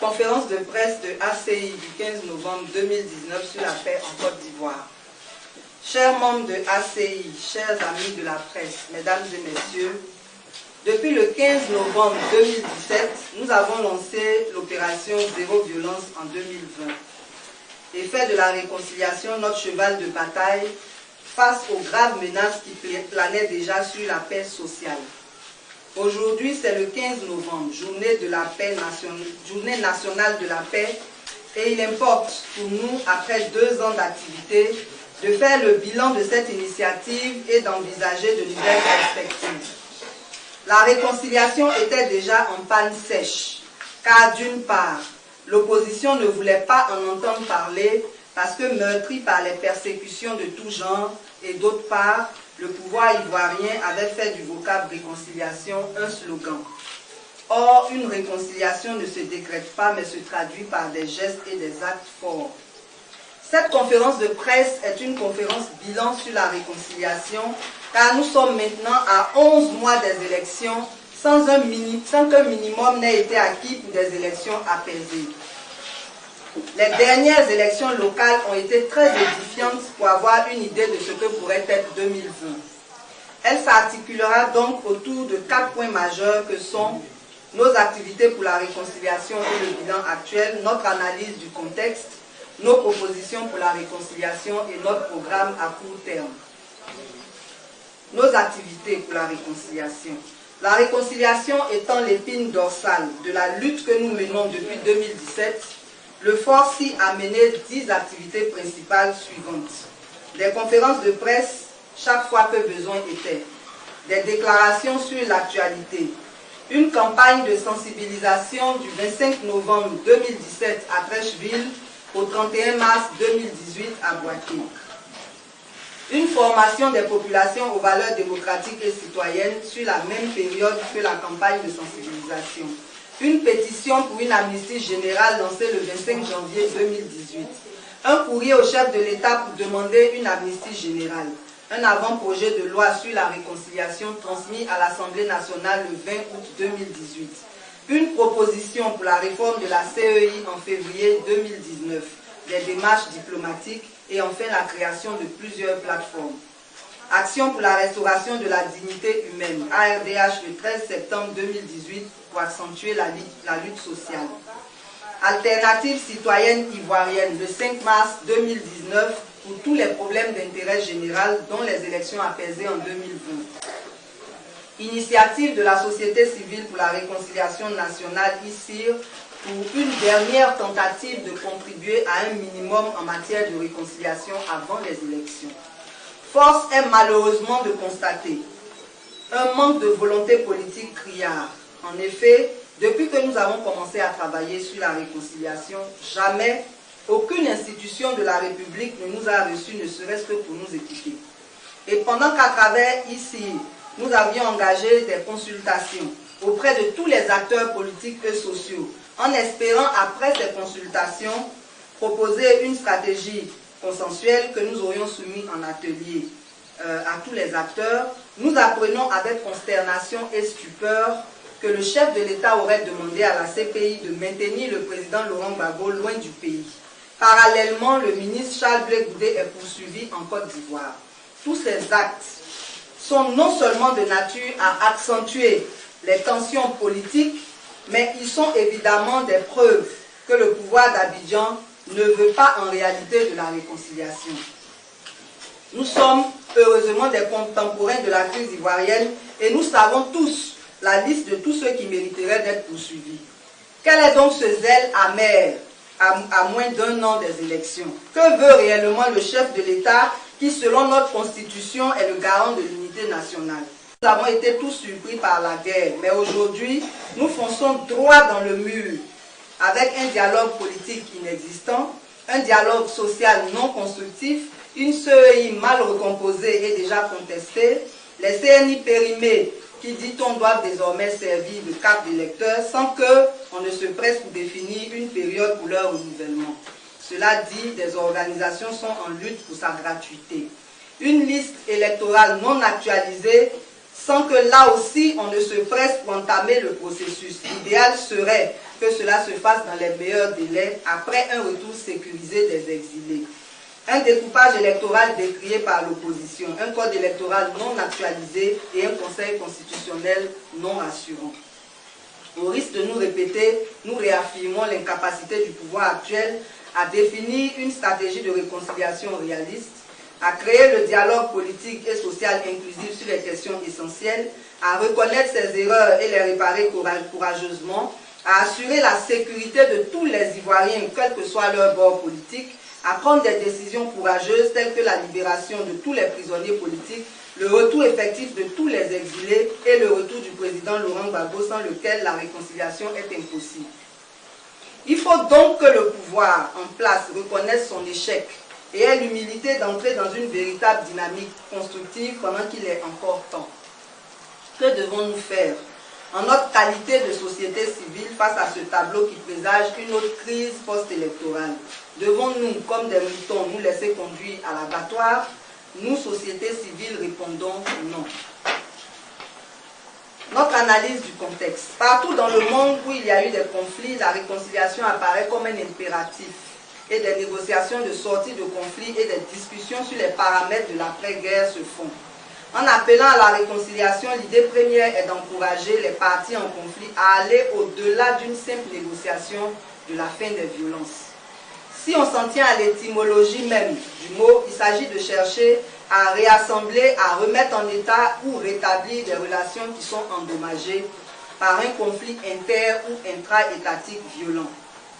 Conférence de presse de ACI du 15 novembre 2019 sur la paix en Côte d'Ivoire. Chers membres de ACI, chers amis de la presse, mesdames et messieurs, depuis le 15 novembre 2017, nous avons lancé l'opération Zéro Violence en 2020 et fait de la réconciliation notre cheval de bataille face aux graves menaces qui planaient déjà sur la paix sociale. Aujourd'hui, c'est le 15 novembre, journée nationale de la paix, et il importe pour nous, après 2 ans d'activité, de faire le bilan de cette initiative et d'envisager de nouvelles perspectives. La réconciliation était déjà en panne sèche, car d'une part, l'opposition ne voulait pas en entendre parler parce que meurtrie par les persécutions de tout genre, et d'autre part, le pouvoir ivoirien avait fait du vocable réconciliation un slogan. Or, une réconciliation ne se décrète pas, mais se traduit par des gestes et des actes forts. Cette conférence de presse est une conférence bilan sur la réconciliation, car nous sommes maintenant à 11 mois des élections, sans qu'un minimum n'ait été acquis pour des élections apaisées. Les dernières élections locales ont été très édifiantes pour avoir une idée de ce que pourrait être 2020. Elle s'articulera donc autour de 4 points majeurs que sont nos activités pour la réconciliation et le bilan actuel, notre analyse du contexte, nos propositions pour la réconciliation et notre programme à court terme. Nos activités pour la réconciliation. La réconciliation étant l'épine dorsale de la lutte que nous menons depuis 2017, le FORCI a mené 10 activités principales suivantes. Des conférences de presse chaque fois que besoin était, des déclarations sur l'actualité, une campagne de sensibilisation du 25 novembre 2017 à Trècheville au 31 mars 2018 à Boaké, une formation des populations aux valeurs démocratiques et citoyennes sur la même période que la campagne de sensibilisation. Une pétition pour une amnistie générale lancée le 25 janvier 2018. Un courrier au chef de l'État pour demander une amnistie générale. Un avant-projet de loi sur la réconciliation transmis à l'Assemblée nationale le 20 août 2018. Une proposition pour la réforme de la CEI en février 2019. Des démarches diplomatiques et enfin la création de plusieurs plateformes. Action pour la restauration de la dignité humaine, ARDH le 13 septembre 2018 pour accentuer la lutte sociale. Alternative citoyenne ivoirienne le 5 mars 2019 pour tous les problèmes d'intérêt général dont les élections apaisées en 2020. Initiative de la société civile pour la réconciliation nationale ICIR pour une dernière tentative de contribuer à un minimum en matière de réconciliation avant les élections. Force est malheureusement de constater un manque de volonté politique criard. En effet, depuis que nous avons commencé à travailler sur la réconciliation, jamais aucune institution de la République ne nous a reçus, ne serait-ce que pour nous écouter. Et pendant qu'à travers ici, nous avions engagé des consultations auprès de tous les acteurs politiques et sociaux, en espérant, après ces consultations, proposer une stratégie consensuelle que nous aurions soumis en atelier à tous les acteurs, nous apprenons avec consternation et stupeur que le chef de l'État aurait demandé à la CPI de maintenir le président Laurent Gbagbo loin du pays. Parallèlement, le ministre Charles Blé Goudé est poursuivi en Côte d'Ivoire. Tous ces actes sont non seulement de nature à accentuer les tensions politiques, mais ils sont évidemment des preuves que le pouvoir d'Abidjan ne veut pas en réalité de la réconciliation. Nous sommes heureusement des contemporains de la crise ivoirienne et nous savons tous la liste de tous ceux qui mériteraient d'être poursuivis. Quel est donc ce zèle amer à moins d'1 an des élections? Que veut réellement le chef de l'État qui, selon notre constitution, est le garant de l'unité nationale? Nous avons été tous surpris par la guerre, mais aujourd'hui, nous fonçons droit dans le mur avec un dialogue politique inexistant, un dialogue social non constructif, une CEI mal recomposée et déjà contestée, les CNI périmés qui, dit-on, doivent désormais servir de carte d'électeur sans qu'on ne se presse pour définir une période pour leur renouvellement. Cela dit, des organisations sont en lutte pour sa gratuité. Une liste électorale non actualisée sans que là aussi on ne se presse pour entamer le processus. L'idéal serait que cela se fasse dans les meilleurs délais après un retour sécurisé des exilés. Un découpage électoral décrié par l'opposition, un code électoral non actualisé et un conseil constitutionnel non rassurant. Au risque de nous répéter, nous réaffirmons l'incapacité du pouvoir actuel à définir une stratégie de réconciliation réaliste, à créer le dialogue politique et social inclusif sur les questions essentielles, à reconnaître ses erreurs et les réparer courageusement, à assurer la sécurité de tous les Ivoiriens, quel que soit leur bord politique, à prendre des décisions courageuses telles que la libération de tous les prisonniers politiques, le retour effectif de tous les exilés et le retour du président Laurent Gbagbo, sans lequel la réconciliation est impossible. Il faut donc que le pouvoir en place reconnaisse son échec et ait l'humilité d'entrer dans une véritable dynamique constructive pendant qu'il est encore temps. Que devons-nous faire en notre qualité de société civile face à ce tableau qui présage une autre crise post-électorale? Devons-nous, comme des moutons, nous laisser conduire à l'abattoir? Nous, société civile, répondons non. Notre analyse du contexte. Partout dans le monde où il y a eu des conflits, la réconciliation apparaît comme un impératif et des négociations de sortie de conflits et des discussions sur les paramètres de l'après-guerre se font. En appelant à la réconciliation, l'idée première est d'encourager les parties en conflit à aller au-delà d'une simple négociation de la fin des violences. Si on s'en tient à l'étymologie même du mot, il s'agit de chercher à réassembler, à remettre en état ou rétablir des relations qui sont endommagées par un conflit inter- ou intra-étatique violent.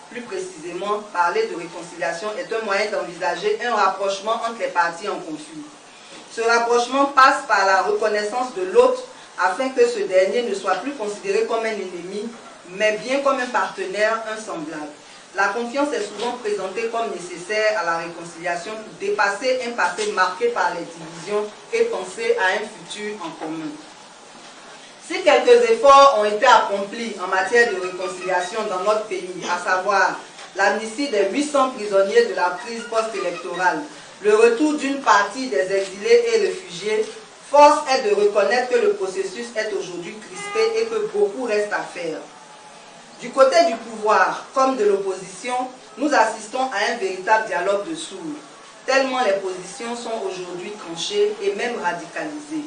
Plus précisément, parler de réconciliation est un moyen d'envisager un rapprochement entre les parties en conflit. Ce rapprochement passe par la reconnaissance de l'autre afin que ce dernier ne soit plus considéré comme un ennemi, mais bien comme un partenaire, un semblable. La confiance est souvent présentée comme nécessaire à la réconciliation pour dépasser un passé marqué par les divisions et penser à un futur en commun. Si quelques efforts ont été accomplis en matière de réconciliation dans notre pays, à savoir l'amnistie des 800 prisonniers de la crise post-électorale, le retour d'une partie des exilés et réfugiés, force est de reconnaître que le processus est aujourd'hui crispé et que beaucoup reste à faire. Du côté du pouvoir comme de l'opposition, nous assistons à un véritable dialogue de sourds, tellement les positions sont aujourd'hui tranchées et même radicalisées.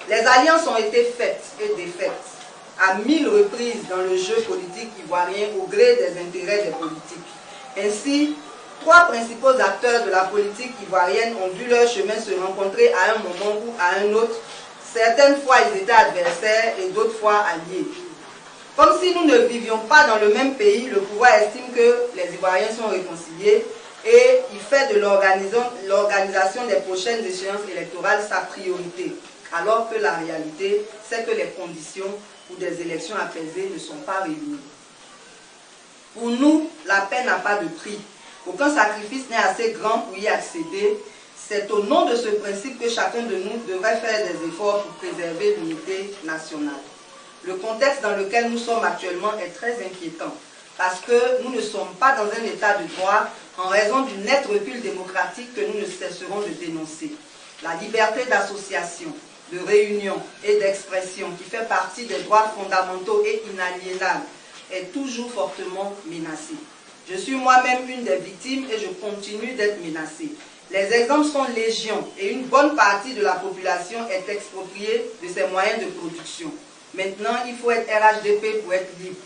Les alliances ont été faites et défaites à 1000 reprises dans le jeu politique ivoirien au gré des intérêts des politiques. Ainsi, 3 principaux acteurs de la politique ivoirienne ont vu leur chemin se rencontrer à un moment ou à un autre. Certaines fois, ils étaient adversaires et d'autres fois alliés. Comme si nous ne vivions pas dans le même pays, le pouvoir estime que les Ivoiriens sont réconciliés et il fait de l'organisation des prochaines échéances électorales sa priorité, alors que la réalité, c'est que les conditions pour des élections apaisées ne sont pas réunies. Pour nous, la paix n'a pas de prix. Aucun sacrifice n'est assez grand pour y accéder. C'est au nom de ce principe que chacun de nous devrait faire des efforts pour préserver l'unité nationale. Le contexte dans lequel nous sommes actuellement est très inquiétant parce que nous ne sommes pas dans un état de droit en raison du net recul démocratique que nous ne cesserons de dénoncer. La liberté d'association, de réunion et d'expression qui fait partie des droits fondamentaux et inaliénables est toujours fortement menacée. Je suis moi-même une des victimes et je continue d'être menacée. Les exemples sont légion et une bonne partie de la population est expropriée de ses moyens de production. Maintenant, il faut être RHDP pour être libre.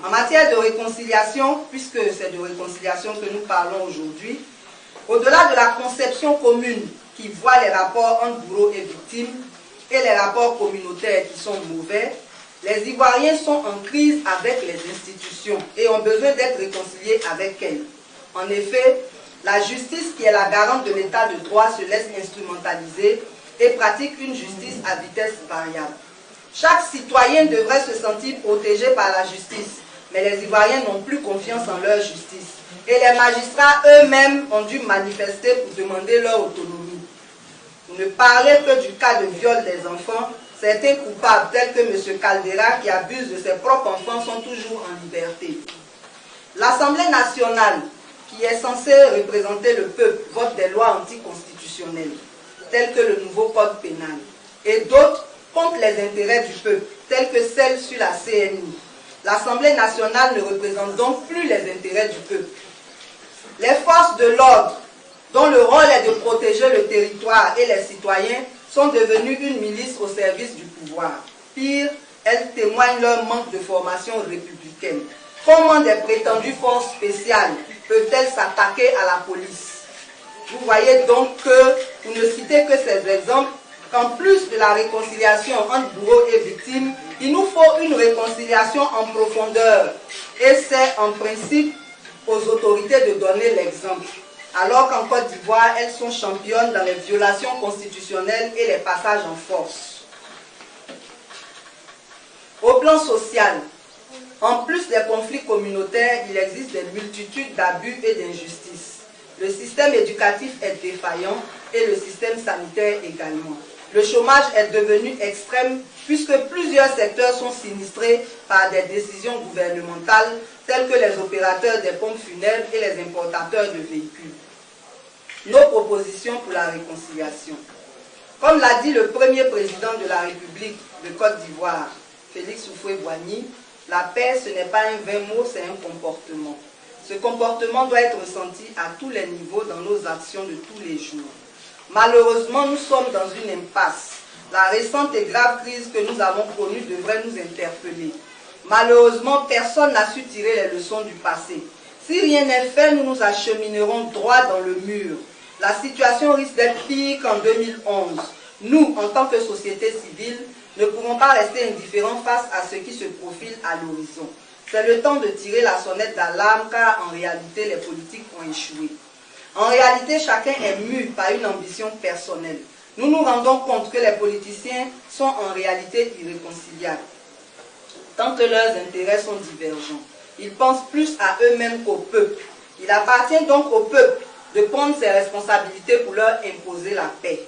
En matière de réconciliation, puisque c'est de réconciliation que nous parlons aujourd'hui, au-delà de la conception commune qui voit les rapports entre bourreaux et victimes et les rapports communautaires qui sont mauvais, les Ivoiriens sont en crise avec les institutions et ont besoin d'être réconciliés avec elles. En effet, la justice qui est la garante de l'état de droit se laisse instrumentaliser et pratique une justice à vitesse variable. Chaque citoyen devrait se sentir protégé par la justice, mais les Ivoiriens n'ont plus confiance en leur justice. Et les magistrats eux-mêmes ont dû manifester pour demander leur autonomie. Pour ne parler que du cas de viol des enfants, certains coupables tels que M. Caldera qui abuse de ses propres enfants sont toujours en liberté. L'Assemblée nationale, qui est censée représenter le peuple, vote des lois anticonstitutionnelles, telles que le nouveau code pénal, et d'autres contre les intérêts du peuple, telles que celles sur la CNI. L'Assemblée nationale ne représente donc plus les intérêts du peuple. Les forces de l'ordre, dont le rôle est de protéger le territoire et les citoyens, sont devenues une milice au service du pouvoir. Pire, elles témoignent leur manque de formation républicaine. Comment des prétendues forces spéciales peuvent-elles s'attaquer à la police? Vous voyez donc que, pour ne citer que ces exemples, qu'en plus de la réconciliation entre bourreaux et victimes, il nous faut une réconciliation en profondeur. Et c'est en principe aux autorités de donner l'exemple. Alors qu'en Côte d'Ivoire, elles sont championnes dans les violations constitutionnelles et les passages en force. Au plan social, en plus des conflits communautaires, il existe des multitudes d'abus et d'injustices. Le système éducatif est défaillant et le système sanitaire également. Le chômage est devenu extrême puisque plusieurs secteurs sont sinistrés par des décisions gouvernementales telles que les opérateurs des pompes funèbres et les importateurs de véhicules. Nos propositions pour la réconciliation. Comme l'a dit le premier président de la République de Côte d'Ivoire, Félix Houphouët-Boigny, la paix, ce n'est pas un vain mot, c'est un comportement. Ce comportement doit être ressenti à tous les niveaux dans nos actions de tous les jours. Malheureusement, nous sommes dans une impasse. La récente et grave crise que nous avons connue devrait nous interpeller. Malheureusement, personne n'a su tirer les leçons du passé. Si rien n'est fait, nous nous acheminerons droit dans le mur. La situation risque d'être pire qu'en 2011. Nous, en tant que société civile, ne pouvons pas rester indifférents face à ce qui se profile à l'horizon. C'est le temps de tirer la sonnette d'alarme car en réalité, les politiques ont échoué. En réalité, chacun est mu par une ambition personnelle. Nous nous rendons compte que les politiciens sont en réalité irréconciliables, tant que leurs intérêts sont divergents. Ils pensent plus à eux-mêmes qu'au peuple. Il appartient donc au peuple de prendre ses responsabilités pour leur imposer la paix.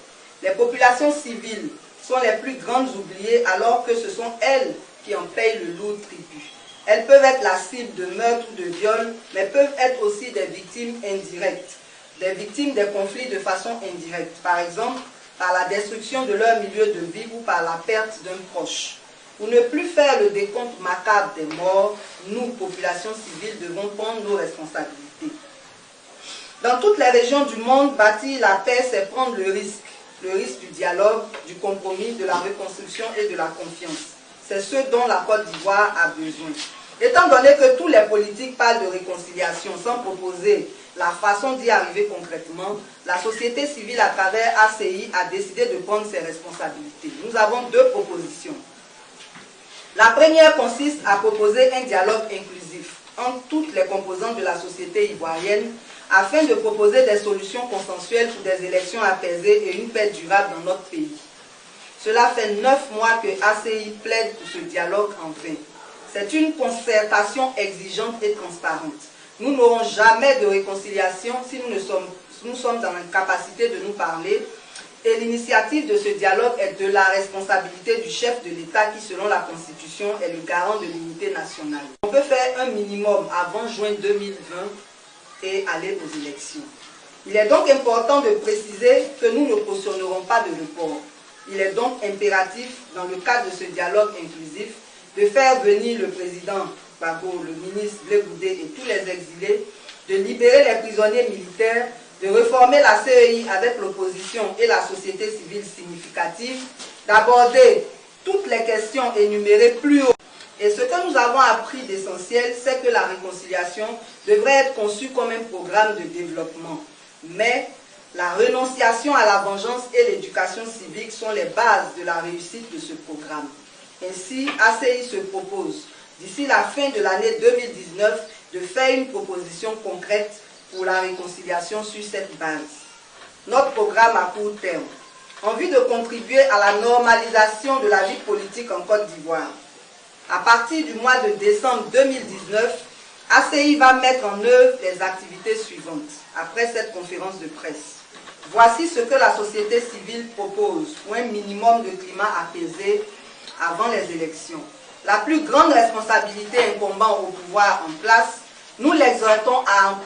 Les populations civiles sont les plus grandes oubliées alors que ce sont elles qui en payent le lourd tribut. Elles peuvent être la cible de meurtres ou de viols, mais peuvent être aussi des victimes indirectes, des victimes des conflits de façon indirecte, par exemple par la destruction de leur milieu de vie ou par la perte d'un proche. Pour ne plus faire le décompte macabre des morts, nous, populations civiles, devons prendre nos responsabilités. Dans toutes les régions du monde, bâtir la paix, c'est prendre le risque du dialogue, du compromis, de la reconstruction et de la confiance. C'est ce dont la Côte d'Ivoire a besoin. Étant donné que tous les politiques parlent de réconciliation sans proposer la façon d'y arriver concrètement, la société civile à travers ACI a décidé de prendre ses responsabilités. Nous avons deux propositions. La première consiste à proposer un dialogue inclusif entre toutes les composantes de la société ivoirienne afin de proposer des solutions consensuelles pour des élections apaisées et une paix durable dans notre pays. Cela fait 9 mois que ACI plaide pour ce dialogue en vain. C'est une concertation exigeante et transparente. Nous n'aurons jamais de réconciliation si nous sommes dans l'incapacité de nous parler. Et l'initiative de ce dialogue est de la responsabilité du chef de l'État qui, selon la Constitution, est le garant de l'unité nationale. On peut faire un minimum avant juin 2020 et aller aux élections. Il est donc important de préciser que nous ne cautionnerons pas de report. Il est donc impératif, dans le cadre de ce dialogue inclusif, de faire venir le président Gbagbo, le ministre Blé Goudé et tous les exilés, de libérer les prisonniers militaires, de réformer la CEI avec l'opposition et la société civile significative, d'aborder toutes les questions énumérées plus haut. Et ce que nous avons appris d'essentiel, c'est que la réconciliation devrait être conçue comme un programme de développement. Mais la renonciation à la vengeance et l'éducation civique sont les bases de la réussite de ce programme. Ainsi, ACI se propose, d'ici la fin de l'année 2019, de faire une proposition concrète pour la réconciliation sur cette base. Notre programme à court terme, en vue de contribuer à la normalisation de la vie politique en Côte d'Ivoire. À partir du mois de décembre 2019, ACI va mettre en œuvre les activités suivantes, après cette conférence de presse. Voici ce que la société civile propose pour un minimum de climat apaisé avant les élections. La plus grande responsabilité incombant au pouvoir en place, nous l'exhortons à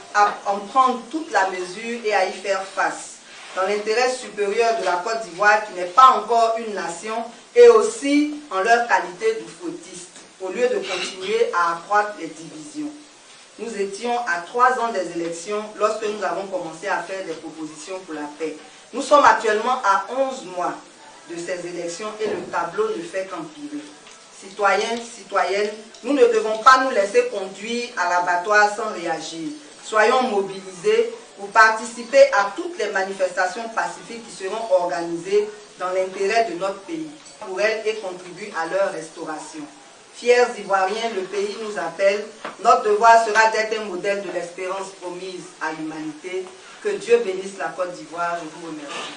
en prendre toute la mesure et à y faire face, dans l'intérêt supérieur de la Côte d'Ivoire qui n'est pas encore une nation et aussi en leur qualité de fautistes. au lieu de continuer à accroître les divisions. Nous étions à 3 ans des élections lorsque nous avons commencé à faire des propositions pour la paix. Nous sommes actuellement à 11 mois de ces élections et le tableau ne fait qu'empirer. Citoyens, citoyennes, nous ne devons pas nous laisser conduire à l'abattoir sans réagir. Soyons mobilisés pour participer à toutes les manifestations pacifiques qui seront organisées dans l'intérêt de notre pays, pour elles et contribuent à leur restauration. Fiers Ivoiriens, le pays nous appelle. Notre devoir sera d'être un modèle de l'espérance promise à l'humanité. Que Dieu bénisse la Côte d'Ivoire. Je vous remercie.